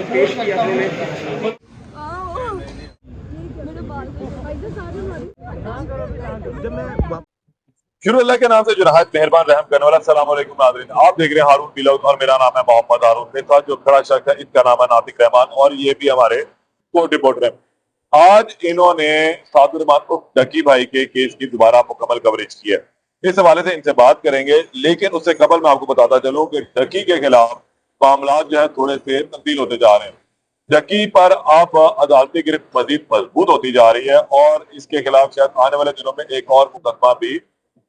पेश किया हमने। शुरू अल्लाह के नाम से जो नहायत मेहरबान रहम करने वाला। अस्सलाम वालेकुम नाज़रीन, आप देख रहे हैं हारून व्लॉग और मेरा नाम है मोहम्मद हारून। मेरे साथ जो खड़ा शख्स है इसका नाम है नातिक रहमान और ये भी हमारे कोर्ट रिपोर्टर हैं। आज इन्होंने सादुर रहमान ढकी भाई के केस की दोबारा मुकम्मल कवरेज की है। इस हवाले से इनसे बात करेंगे, लेकिन उससे कबल मैं आपको बताता चलूं कि ढकी के खिलाफ मामला जो है थोड़े से तब्दील होते जा रहे हैं। ढकी पर अब अदालती गिरफ्त मजीद मजबूत होती जा रही है और इसके खिलाफ शायद आने वाले दिनों में एक और मुकदमा भी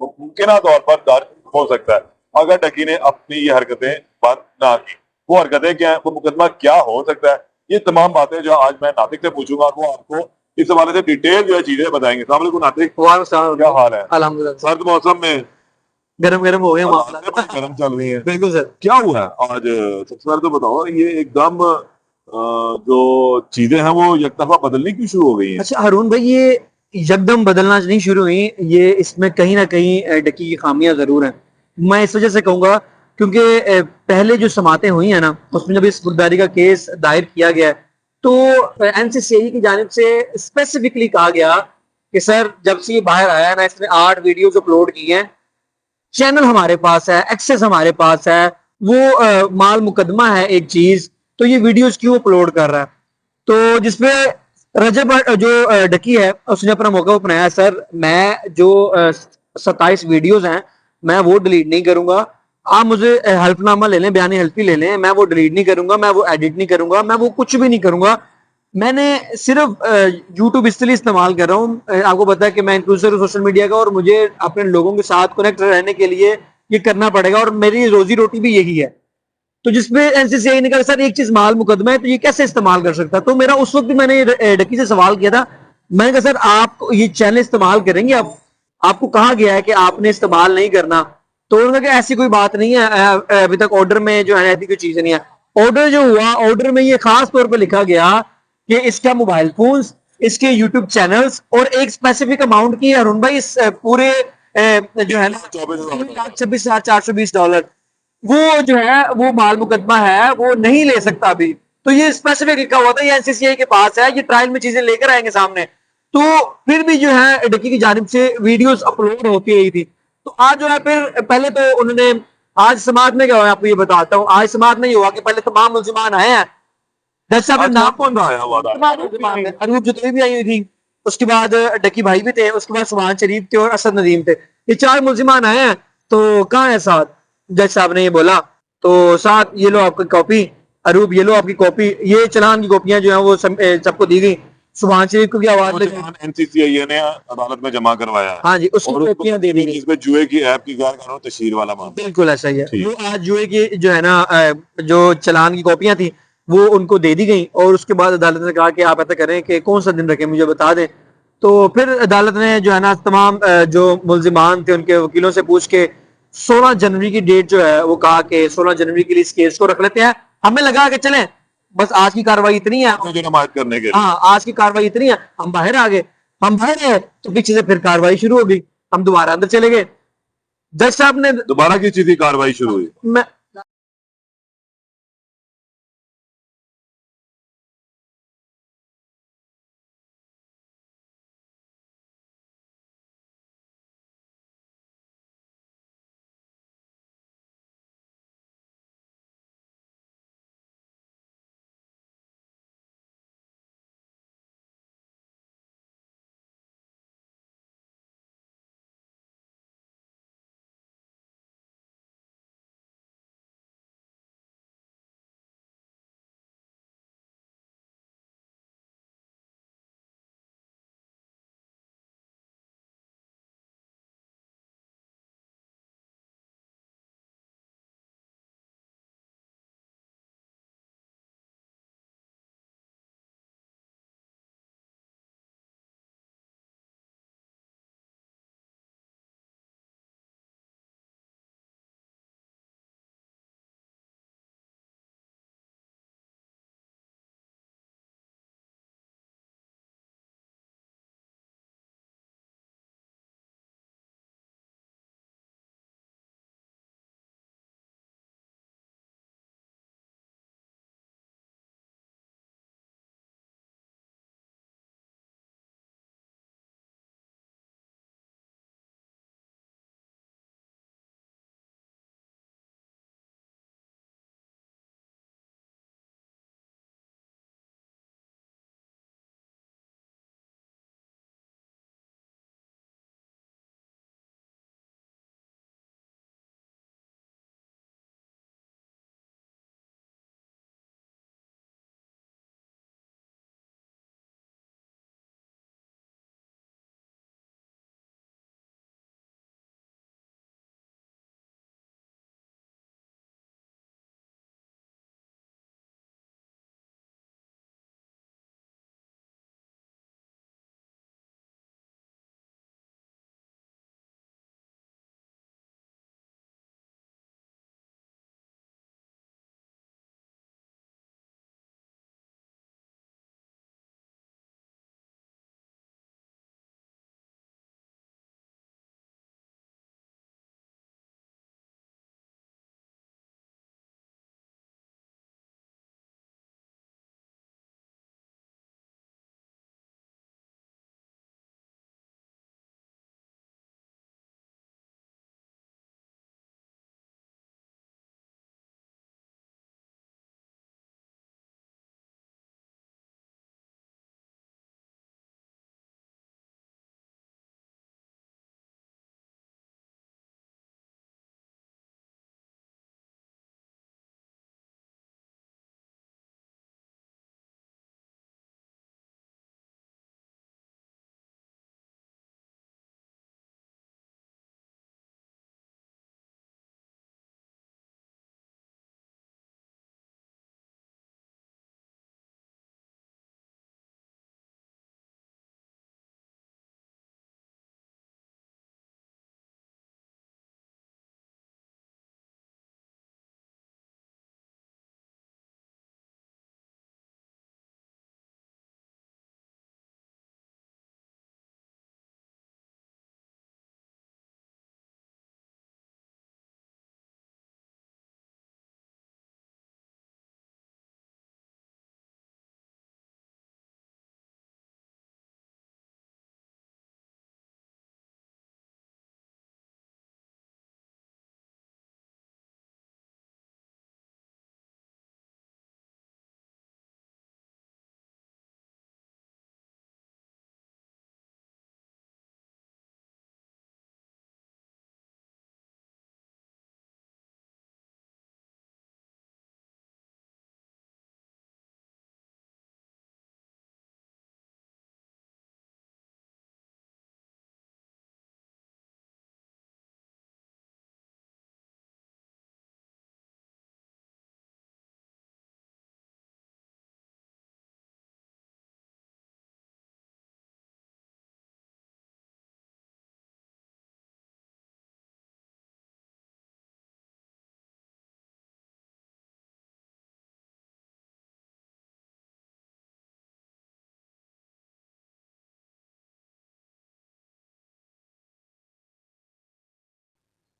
मुमकिन तौर पर दर्ज हो सकता है अगर ढकी ने अपनी ये हरकतें बंद ना की। वो हरकतें क्या है, वो मुकदमा क्या हो सकता है, ये तमाम बातें जो आज मैं नातिक से पूछूंगा वो आपको इस हवाले से डिटेल जो है चीजें बताएंगे। अस्सलाम वालेकुम नातिक, क्या हाल है? अल्हम्दुलिल्लाह सर्द मौसम में गरम गरम हो गए मामला। अदालतें बड़ी गर्म चल रही है, बिल्कुल सर। क्या हुआ है आज? सबसे पहले तो बताओ, ये एकदम जो चीजें हैं वो एक तरफा बदलनी क्यों शुरू हो गई हैं? अच्छा हारून भाई, ये यकदम बदलना नहीं शुरू हुई, ये इसमें कहीं ना कहीं डकी की खामियां जरूर हैं। मैं इस वजह से कहूंगा क्योंकि पहले जो समातें हुई हैं ना, उसमें जब इस गुरदारी का केस दायर किया गया है, तो एनसीसीआई की जानिब से स्पेसिफिकली कहा गया कि सर जब से ये बाहर आया है ना, इसने 8 वीडियोज अपलोड की हैं, चैनल हमारे पास है, एक्सेस हमारे पास है, वो माल मुकदमा है एक चीज, तो ये वीडियोस क्यों अपलोड कर रहा है? तो जिसपे रजब जो डकी है उसने अपना मौका अपनाया, सर मैं जो 27 वीडियोज हैं मैं वो डिलीट नहीं करूंगा, आप मुझे हल्फनामा ले लें, बयानी हल्फी ले लें, मैं वो डिलीट नहीं करूंगा, मैं वो एडिट नहीं करूंगा, मैं वो कुछ भी नहीं करूंगा। मैंने सिर्फ यूट्यूब इसलिए इस्तेमाल कर रहा हूँ, आपको पता है कि मैं इन्फ्लुएंसर हूँ सोशल मीडिया का और मुझे अपने लोगों के साथ कनेक्ट रहने के लिए ये करना पड़ेगा और मेरी रोजी रोटी भी यही है। तो जिसपे एनसीसीआई ने कहा सर एक चीज माल मुकदमा है तो ये कैसे इस्तेमाल कर सकता है? तो मेरा उस वक्त भी मैंने डकी से सवाल किया था, मैंने कहा सर आप ये चैनल इस्तेमाल करेंगे? आप आपको कहा गया है कि आपने इस्तेमाल नहीं करना। तो उन्होंने कहा ऐसी कोई बात नहीं है, अभी तक ऑर्डर में जो है ऐसी कोई चीज नहीं है। ऑर्डर जो हुआ, ऑर्डर में ये खास तौर पर लिखा गया कि इसका मोबाइल फोन, इसके यूट्यूब चैनल्स और एक स्पेसिफिक अमाउंट की अरुण भाई इस पूरे जो है ना $3,26,420, वो जो है वो माल मुकदमा है, वो नहीं ले सकता अभी। तो ये स्पेसिफिक लिखा हुआ था, ये एनसीसीआई के पास है, ये ट्रायल में चीजें लेकर आएंगे सामने। तो फिर भी जो है डकी की जानिब से वीडियोस अपलोड होती रही थी। तो आज जो है फिर पहले तो उन्होंने, आज समाज में क्या हुआ आपको ये बताता हूँ। आज समाज में ये हुआ कि पहले तमाम मुल्जिमान आए हैं, जज साहब ने आज नाम, कौन आया हुआ था? तमाम मुल्जिमान थे, अनूप जतोई भी आई हुई थी, उसके बाद डकी भाई भी थे, उसके बाद सुभान शरीफ थे और असद नदीम थे। ये 4 मुल्जिमान आए हैं। तो कहाँ है साथ? जज साहब ने ये बोला, तो साथ ये लो आपकी कॉपी, अरूब ये लो आपकी कॉपी, ये चलान की कॉपियां जो है वो सबको दी गई। सुभान शरीफ को भी आवाज लगी, एनसीसीआई ने अदालत में जमा करवाया है हाँ जी, उसको और उसको कॉपियां दे दी गई। इसमें जुए की ऐप की गैर कानूनी तशहीर वाला मामला। बिल्कुल ऐसा ही है। ठीक। वो आज जुए की जो है ना जो चलान की कॉपियां थी वो उनको दे दी गई और उसके बाद अदालत ने कहा कि आप ऐसा करें कि कौन सा दिन रखें मुझे बता दें। तो फिर अदालत ने जो है ना तमाम जो मुल्जिमान थे उनके वकीलों से पूछ के 16 जनवरी की डेट जो है वो कहा कि 16 जनवरी के लिए इस केस को रख लेते हैं। हमें लगा कि चलें बस आज की कार्रवाई इतनी है, जो नमाज करने के लिए। हाँ आज की कार्रवाई इतनी है, हम बाहर आ गए। हम बाहर गए तो पीछे से फिर कार्रवाई शुरू हो गई, हम दोबारा अंदर चले गए। जज साहब ने, दोबारा किस चीज की कार्रवाई शुरू हुई? मैं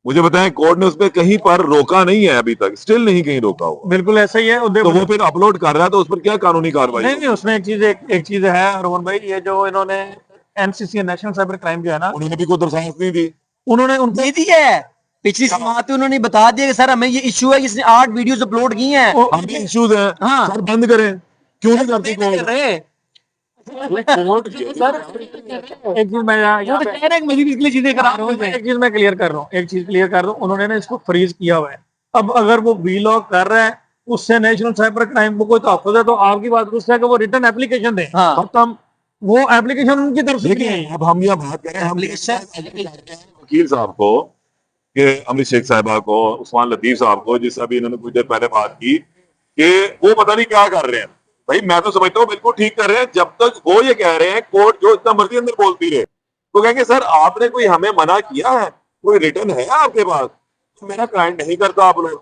मुझे बताएं कोर्ट ने उस पर कहीं पर रोका नहीं है अभी तक, स्टिल नहीं कहीं रोका हुआ। बिल्कुल ऐसा ही है। तो वो फिर अपलोड कर रहा है तो उस पर क्या कानूनी कार्रवाई नहीं होगी? नहीं, उसमें एक चीज है रोहन भाई, ये जो इन्होंने एनसीसी नेशनल साइबर क्राइम जो है ना, उन्होंने भी कोई दरखास्त नहीं दी। उन्होंने उनको दे दी है। पिछली समात में उन्होंने बता दिया कि सर हमें ये इशू है, इसने 8 वीडियोस अपलोड की हैं। हम भी इश्यूज हैं हाँ। सर, बंद करें, क्यों नहीं करते नहीं कर रहे। कोर्ट? एक चीज मैं वो तो कह रहे हैं कि मेरी भी इसलिए चीजें खराब हो जाए। एक चीज मैं क्लियर कर रहा हूँ, एक चीज क्लियर कर रहा हूँ, उन्होंने ना इसको फ्रीज किया हुआ है। अब अगर वो वीलॉग कर रहा है, उससे नेशनल साइबर क्राइम को कोई तहफ़्फ़ुज़ है, तो आपकी बात उससे है कि वो रिटर्न एप्लीकेशन दें। हाँ। खत्म। वो एप्लीकेशन उनकी तरफ से नहीं देखिए आई। अब हम यह बात करें, हम वकील साहब को, कि अमृत शेख साहिबा को, उस्मान लतीफ साहब को, जिससे अभी इन्होंने कुछ देर पहले बात की कि वो पता नहीं क्या कर रहे हैं। भाई मैं तो समझता हूँ बिल्कुल ठीक कर रहे हैं, जब तक वो ये कह रहे हैं कोर्ट जो इतना मर्जी अंदर बोलती रहे, तो कहेंगे सर आपने कोई हमें मना किया है, कोई रिटर्न है आपके पास, तो मेरा क्लाइंट नहीं करता आप लोग।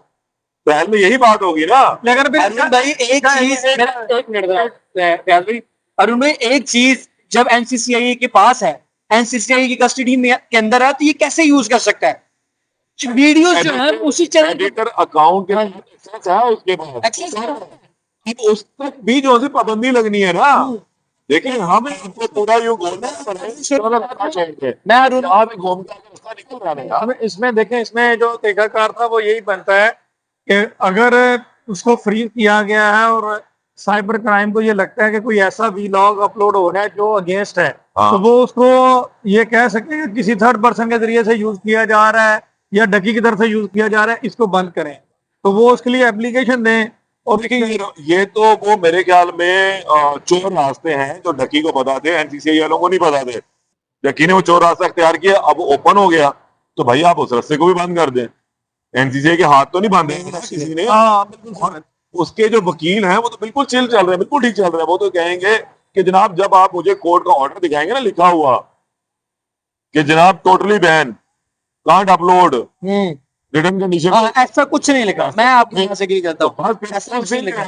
पहल में यही बात होगी ना। लेकिन फिर अरुण भाई एक चीज, मेरा 1 मिनट, अरुण भाई एक चीज, जब एनसीसीआई के पास है, एनसीसीआई की कस्टडी में के अंदर है, तो ये कैसे यूज कर सकता है? वीडियोस जो है उसी चैनल एडिटर अकाउंट के एक्सेस है उसके पास, एक्सेस अब उस तक भी जो है पाबंदी लगनी है ना। देखिए हम आपको पूरा यूं घूमना है, मैं अरुण आप घूम के रास्ता निकल रहा है। अब इसमें देखें, इसमें जो तरीकाकार था वो यही बनता है कि अगर उसको फ्रीज किया गया है और साइबर क्राइम को ये लगता है कि कोई ऐसा वीलॉग अपलोड हो रहा है जो अगेंस्ट है, हाँ। तो वो उसको ये कह सकते हैं कि किसी थर्ड पर्सन के जरिए से यूज किया जा रहा है या डकी की तरफ से यूज किया जा रहा है, इसको बंद करें। तो वो उसके लिए एप्लीकेशन दें। और देखिए ये तो वो मेरे ख्याल में चोर रास्ते हैं जो ढकी को बता दे, एनसीसीआई वालों को नहीं बता दे। ढकी ने वो चोर रास्ता इख्तियार किया, अब ओपन हो गया, तो भाई आप उस रास्ते को भी बंद कर दें। एनसीसीआई के हाथ तो नहीं बांधे ना किसी ने। हाँ बिल्कुल। और उसके जो वकील हैं वो तो बिल्कुल चिल चल रहे हैं, बिल्कुल ठीक चल रहे हैं। वो तो कहेंगे कि जनाब जब आप मुझे कोर्ट का ऑर्डर दिखाएंगे ना लिखा हुआ कि जनाब totally ban, can't upload, return condition, ऐसा कुछ नहीं लिखा। मैं आपके यहाँ से एग्री करता हूँ, ऐसा कुछ नहीं लिखा।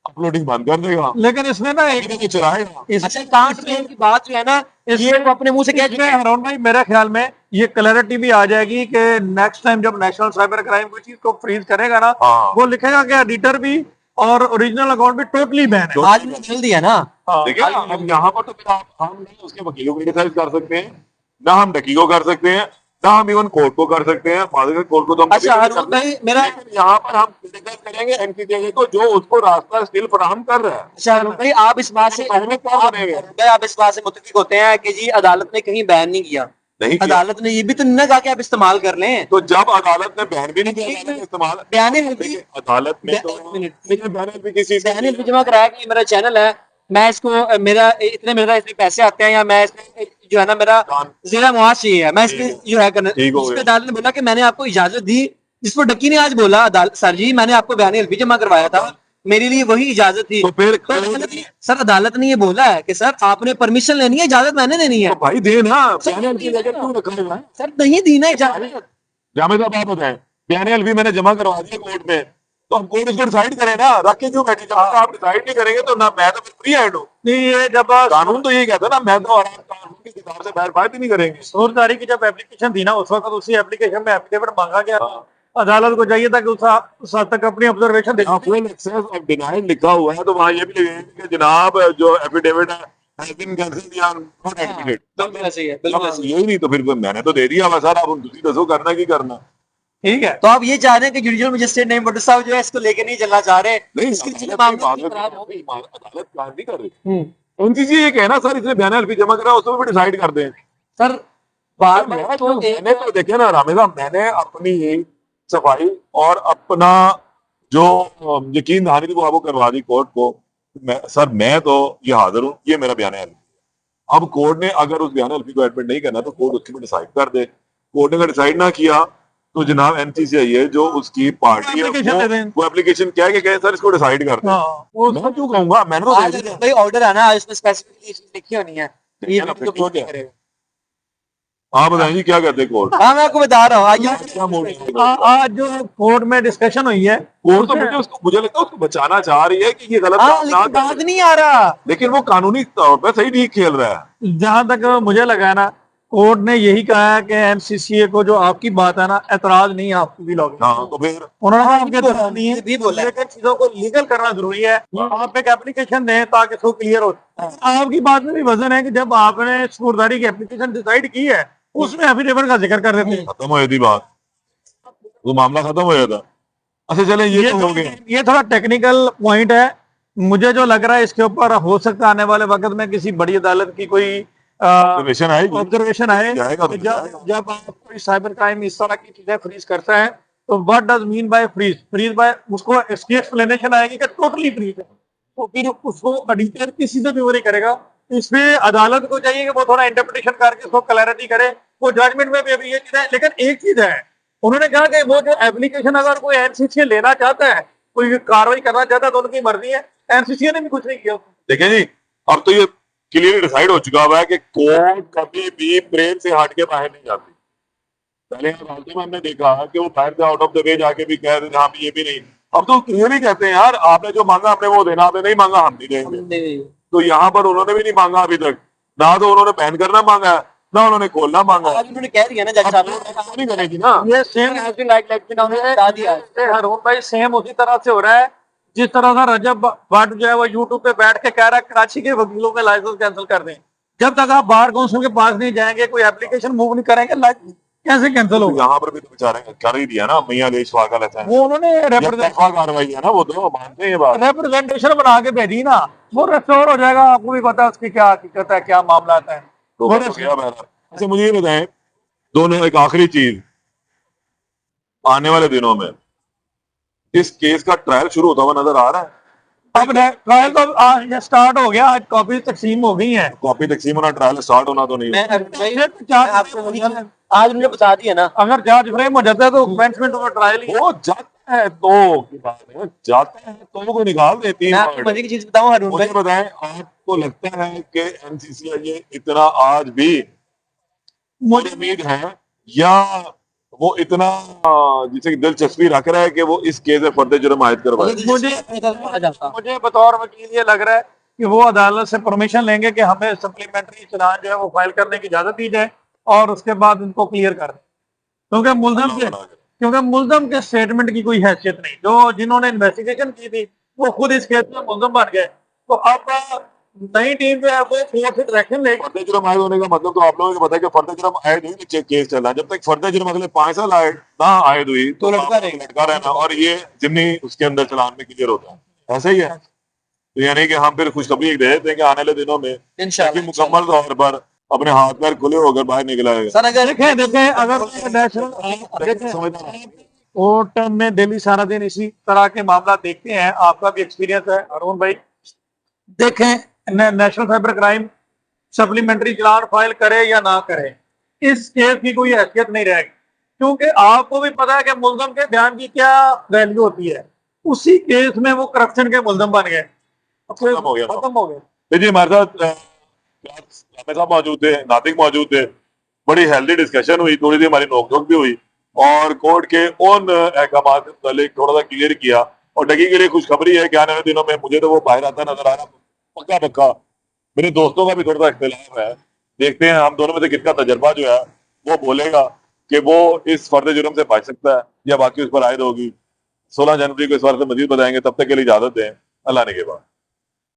अपलोडिंग बंद कर देगा, लेकिन इसमें ना एक तो चलाएगा। अच्छा कांट बैन की बात जो है ना, ये वो अपने मुंह से कह चुके हैं। अरुण भाई मेरे ख्याल में ये क्लैरिटी भी आ जाएगी कि नेक्स्ट टाइम जब नेशनल साइबर क्राइम कोई चीज को फ्रीज करेगा ना, हाँ। वो लिखेगा कि एडिटर भी और ओरिजिनल अकाउंट भी टोटली बैन है। आज भी जल्दी है ना। हाँ। देखिए ना, अब यहाँ पर तो फिर हम नहीं उसके वकीलों को क्रिटिसाइज कर सकते हैं, ना हम डकी को कर सकते हैं, ना हम इवन कोर्ट को कर सकते हैं। कोर्ट को तो हम कभी अच्छा नहीं अरुण कर भाई सकते। मेरा, लेकिन यहाँ पर हम क्रिटिसाइज करेंगे एनसीसीआई को जो उसको रास्ता स्टिल फराहम कर रहा है। अच्छा अरुण भाई आप इस बात से, पहले क्या बनेगा? आप इस बात से मुत्तफिक होते हैं कि जी अदालत ने कहीं बैन नहीं किया? नहीं किया। अदालत ने ये भी तो नहीं कहा कि आप इस्तेमाल कर लें। तो जब अदालत ने बैन भी नहीं किया, अदालत ने इस्तेमाल, बयान देखिए अदालत में तो बैन भी किसी से बयान जमा कराया कि मेरा चैनल है, मैं इसको मेरा इतने मेरा इसमें पैसे आते हैं, या मैं इसमें जो है ना मेरा जिला मुआवजा चाहिए है, मैं इसमें जो है करना। ठीक हो इस पे गया। अदालत ने बोला कि मैंने आपको इजाजत दी, जिस पर डकी ने आज बोला अदालत सर जी मैंने आपको बयान एलपी जमा करवाया था, मेरे लिए वही इजाजत थी। तो फिर तो सर अदालत ने ये बोला है कि सर आपने परमिशन लेनी है, इजाजत मैंने देनी है। तो भाई दे ना, बैन एलपी लेकर क्यों रखा हुआ है? सर नहीं दी ना इजाजत। जामिद साहब आप बताएं, बैन एलपी मैंने जमा करवा दिया कोर्ट में, तो हम कोर्ट इसको डिसाइड करें ना, रख के क्यों बैठे? जब आप डिसाइड नहीं करेंगे तो ना मैं तो फिर फ्री हैंड हूँ। नहीं, ये जब कानून तो यही कहता है ना, मैं तो आराम कानून की किताब से बाहर भी नहीं करेंगे। सूरदारी की जब एप्लीकेशन थी ना, उस वक्त उसी एप्लीकेशन में एफिडेविट मांगा गया। अदालत को चाहिए था कि उस हद तक अपनी ऑब्जर्वेशन दे। फुल एक्सेस ऑफ डिनाइल लिखा हुआ है, तो वहाँ ये भी लिखेंगे कि जनाब जो एफिडेविट है has been cancelled या not admitted। बिल्कुल ऐसे ही है, बिल्कुल ऐसे ही है। यही नहीं तो फिर मैंने तो दे दिया हुआ सर, आप दूसरी दसो करना की करना। ठीक है। तो आप ये चाह रहे हैं कि जुडिशियल मजिस्ट्रेट नईम भट्ट साहब जो है इसको लेके नहीं चलना चाह रहे? नहीं, इसके लिए अदालत मामला की खराब हो गई। अदालत काम नहीं कर रही। एनसीसी ये कहना सर इसने बयान एलपी जमा करा, उसको भी डिसाइड कर दें। सर बार बार मैं तो मैंने तो देखे ना रामेदा, मैंने अपनी सफाई और अपना जो यकीन दहानी थी वो आपको करवा दी कोर्ट को। मैं तो ये हाजिर हूँ, ये मेरा बयान एलपी। अब कोर्ट ने अगर उस बयान एलपी को एडमिट नहीं करना तो कोर्ट उसके में डिसाइड कर दे। कोर्ट ने अगर डिसाइड ना किया तो जनाब एनसीसीआई है जो उसकी पार्टी है Application दे दें। वो एप्लीकेशन क्या है कि कहे सर इसको डिसाइड कर दे। हाँ, वो मैं क्यों कहूंगा, मैंने तो आज दे दिया। भाई ऑर्डर है ना, आज इसमें स्पेसिफिकली लिखी होनी है ये है ना, वीडियो फिर तो क्या? करेगा। आप बताएं जी क्या कहते हैं कोर्ट? हाँ मैं आपको बता रहा हूँ आज क्या मोड़ है? आज जो कोर्ट में डिस्कशन हुई है, कोर्ट तो मुझे लगता है उसको बचाना चाह रही है कि ये गलत हाँ काम ना लेकिन बात करे। नहीं आ रहा। लेकिन वो कानूनी तौर पर सही नहीं खेल रहा है। जहां तक मुझे लगा ना, कोर्ट ने यही कहा है कि एमसीसीए को जो आपकी बात है ना, एतराज नहीं है आपकी भी लॉगिंग। हाँ तो फिर उन्होंने कहा हाँ, आपके ये भी एतराज नहीं है, भी बोला है। लेकिन चीजों को लीगल करना जरूरी है। आप एक एप्लीकेशन दें ताकि इसको क्लियर हो। आपकी बात में भी वजन है कि जब आपने सपुर्दगी की एप्लीकेशन डिसाइड की है, उसमें एफिडेविट का जिक्र कर देते हैं। खत्म हो जाती बात, वो मामला खत्म हो जाता। अच्छा चले ये तो हो गया। ये थोड़ा टेक्निकल पॉइंट है। मुझे जो लग रहा है इसके ऊपर हो सकता है आने वाले वक्त में किसी बड़ी अदालत की कोई ऑब्जर्वेशन आएगी। ऑब्जर्वेशन आए जाएगा तो कि जाएगा। जब आप कोई साइबर क्राइम इस तरह की चीजें फ्रीज करता है तो what does mean by freeze. Freeze by उसको इसकी एक्सप्लेनेशन आएगी कि टोटली फ्रीज है, तो फिर उसको ऑडिटर किसी से भी वरी करेगा। इसमें अदालत को चाहिए कि वो थोड़ा इंटरप्रिटेशन करके उसको क्लैरिटी करे। वो जजमेंट में भी अभी ये चीज है, लेकिन एक चीज है, उन्होंने कहा कि वो जो एप्लीकेशन अगर कोई एनसीसी लेना चाहता है, कोई कार्रवाई करना चाहता है तो उनकी मर्जी है। एनसीसी ने भी कुछ नहीं किया। देखें जी, अब तो ये क्लियर डिसाइड हो चुका हुआ है कि कोर्ट कभी भी प्रेम से हट के बाहर नहीं जाती। पहले अदालतों में हमने देखा कि वो बाहर से आउट ऑफ द वे जाके भी कह रहे थे हाँ भी ये भी नहीं। अब तो क्लियरली कहते हैं यार आपने जो मांगा हमने वो देना, आपने नहीं मांगा हम नहीं देंगे। तो यहाँ पर उन्होंने भी नहीं मांगा अभी तक, ना तो उन्होंने बैन करना मांगा है, ना उन्होंने खोलना मांगा है। आज उन्होंने कह दिया ना जज साहब ने, नहीं करेगी ना। ये सेम बता दिया है। हारून भाई सेम उसी तरह से हो रहा है जिस तरह से रजब भट्ट जो है वो यूट्यूब पे बैठ के कह रहा है कराची के वकीलों के लाइसेंस कैंसिल कर दें। जब तक आप बार काउंसिल के पास नहीं जाएंगे, कोई एप्लीकेशन मूव नहीं करेंगे, लाइसेंस कैसे कैंसिल तो होगा। यहाँ पर भी तो बेचारे कर ही दिया ना मियां लेशवा का लाइसेंस। वो उन्होंने कार्रवाई है ना, वो तो मानते हैं ये बात। रिप्रेजेंटेशन बना के भेजी ना, वो रेस्टोर हो जाएगा। आपको भी पता है उसकी क्या हकीकत है, क्या मामला है। तो वो हो गया बहरहाल। अच्छा मुझे ये बताएं दोनों, एक आखिरी चीज, आने वाले दिनों में इस केस का ट्रायल शुरू होता हुआ नजर आ रहा है। अब ट्रायल तो ये स्टार्ट हो गया, आज कॉपी तकसीम हो गई है। कॉपी तकसीम होना, ट्रायल स्टार्ट होना तो नहीं। मैं आपको वही चीज़ आज उन्होंने बता दिया ना। अगर चार्ज फ्रेम हो जाता है तो कमेंसमेंट और ट्रायल ही वो जाता है तो की बात है, जाता है तो को निकाल देती मैं है। आपको मजे की चीज बताऊं हारून मुझे भाई, बताएं आपको लगता है कि एनसीसीआई इतना आज भी मुझे उम्मीद है या वो इतना जिसे दिलचस्पी रख रहा है कि वो इस केस में फर्द जुर्म आयद करवाए। मुझे बतौर वकील ये लग रहा है कि वो अदालत से परमिशन लेंगे कि हमें सप्लीमेंट्री चलान जो है वो फाइल करने की इजाजत दी जाए और उसके बाद उनको क्लियर कर दें, क्योंकि मुल्जम के स्टेटमेंट की कोई हैसियत नहीं। जो जिन्होंने इन्वेस्टिगेशन की थी वो खुद इस केस में मुल्जम बन गए, तो अब नई टीम जो है वो फोर्स एक्शन लेगी। फर्द जुर्म आयद होने का मतलब तो आप लोगों को पता है कि फर्द जुर्म आयद हुई नीचे केस चल रहा है। जब तक फर्द जुर्म अगले 5 साल आयद ना आयद हुई तो लटका रहना और ये जिम्नी उसके अंदर चलान में क्लियर होता है। ऐसा ही है। तो यानी कि हम फिर खुशखबरी दे देते हैं कि आने वाले दिनों में इंशाल्लाह मुकम्मल तौर पर अपने हाथ पैर खुले होकर बाहर निकला है। सर अगर देखें अगर नेशनल कोर्ट में दिल्ली सारा दिन इसी तरह के मामला देखते हैं, आपका भी एक्सपीरियंस है अरुण भाई। देखें नेशनल साइबर क्राइम सप्लीमेंट्री चालान फाइल करे या ना करे, इस केस की कोई हैसियत नहीं रहेगी, क्योंकि आपको भी पता है कि मुल्जम के बयान की क्या वैल्यू होती है। उसी केस में वो करप्शन के मुल्जम बन गए, खत्म हो गया। खत्म हो गए। देखिए हमारे साथ आमिर साहब मौजूद थे, नातिक मौजूद थे, बड़ी हेल्दी डिस्कशन हुई, थोड़ी सी हमारी नोकझोंक भी हुई और कोर्ट के उन अहकाम थोड़ा सा क्लियर किया। और डगी के लिए खुशखबरी है कि आने वाले दिनों में मुझे तो वो बाहर आता नजर आ रहा पक्का पक्का। मेरे दोस्तों का भी थोड़ा सा इख्तिलाफ है, देखते हैं हम दोनों में से किसका तजर्बा जो है वो बोलेगा कि वो इस फर्द जुर्म से बच सकता है या बाकी उस पर आयद होगी। 16 जनवरी को इस बारे से मजीद बताएंगे। तब तक के लिए इजाजत दें। अल्लाह ने के बाद।